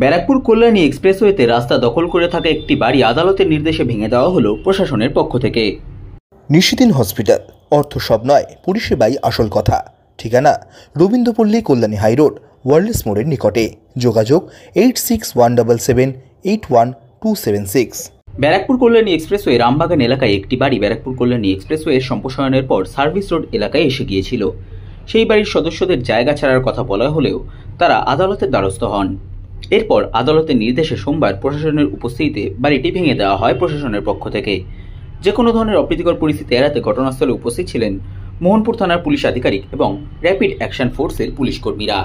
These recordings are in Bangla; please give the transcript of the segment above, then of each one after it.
ব্যারাকপুর কল্যাণী এক্সপ্রেসওয়েতে রাস্তা দখল করে থাকা একটি বাড়ি আদালতের নির্দেশে ভেঙে দেওয়া হলো প্রশাসনের পক্ষ থেকে। নিশিদিন হসপিটাল, অর্থ সব নয়, পরিষেবাই আসল কথা। ঠিকানা রবীন্দ্রপল্লী, কল্যাণী হাইরোড, ওয়ার্ল্ডস মোড়ের নিকটে। যোগাযোগ 8617781276। ব্যারাকপুর কল্যাণী এক্সপ্রেসওয়ে রামবাগান এলাকায় একটি বাড়ি ব্যারাকপুর কল্যাণী এক্সপ্রেসওয়ের সম্প্রসারণের পর সার্ভিস রোড এলাকায় এসে গিয়েছিল। সেই বাড়ির সদস্যদের জায়গা ছাড়ার কথা বলা হলেও তারা আদালতের দ্বারস্থ হন। এরপর আদালতের নির্দেশে সোমবার প্রশাসনের উপস্থিতিতে বাড়িটি ভেঙে দেওয়া হয় প্রশাসনের পক্ষ থেকে। যে কোনো ধরনের অপ্রীতিকর পরিস্থিতি এড়াতে ঘটনাস্থলে উপস্থিত ছিলেন মোহনপুর থানার পুলিশ আধিকারিক এবং র্যাপিড অ্যাকশন ফোর্সের পুলিশ কর্মীরা।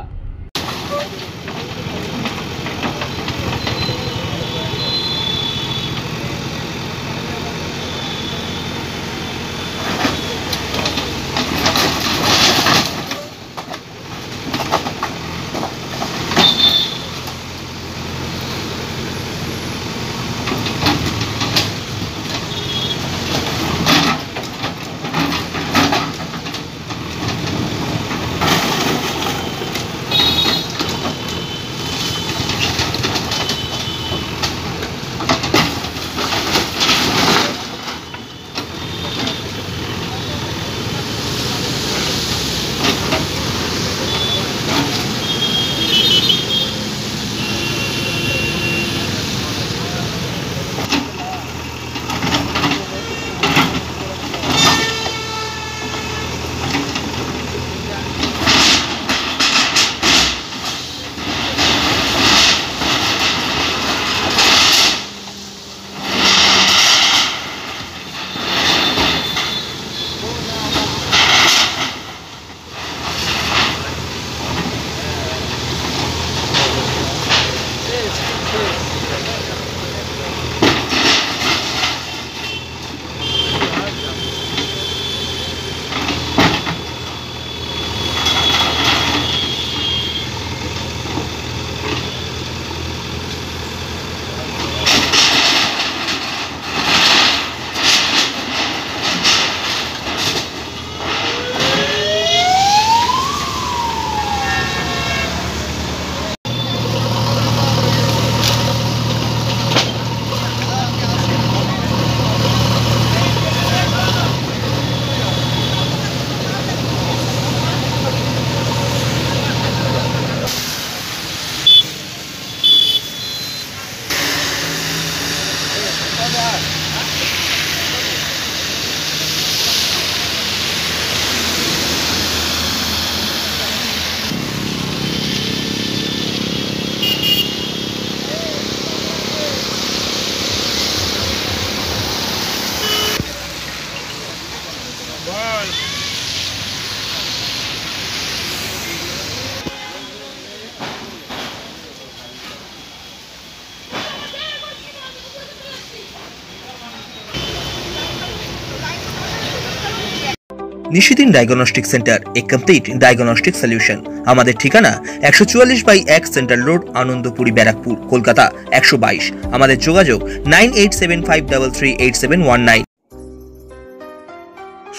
নিশিদিন ডায়াগনস্টিক সেন্টার, এ কমপ্লিট ডায়াগনস্টিক সলিউশন। আমাদের ঠিকানা 144/1 সেন্ট্রাল রোড, আনন্দপুরি, ব্যারাকপুর, কলকাতা 122। আমাদের যোগাযোগ 9875338719।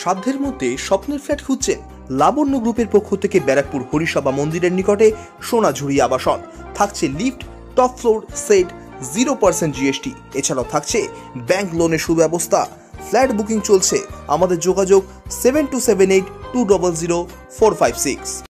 সাধ্যের মধ্যে স্বপ্নের ফ্ল্যাট খুঁজছেন? লাবণ্য গ্রুপের পক্ষ থেকে ব্যারাকপুর হরিসভা মন্দিরের নিকটে সোনাঝুরি আবাসন। থাকছে lift, top floor, set, 0% GST। এছাড়াও থাকছে ব্যাংক লোনের সুব্যবস্থা। ফ্ল্যাট বুকিং চলছে। আমাদের যোগাযোগ 7278200456।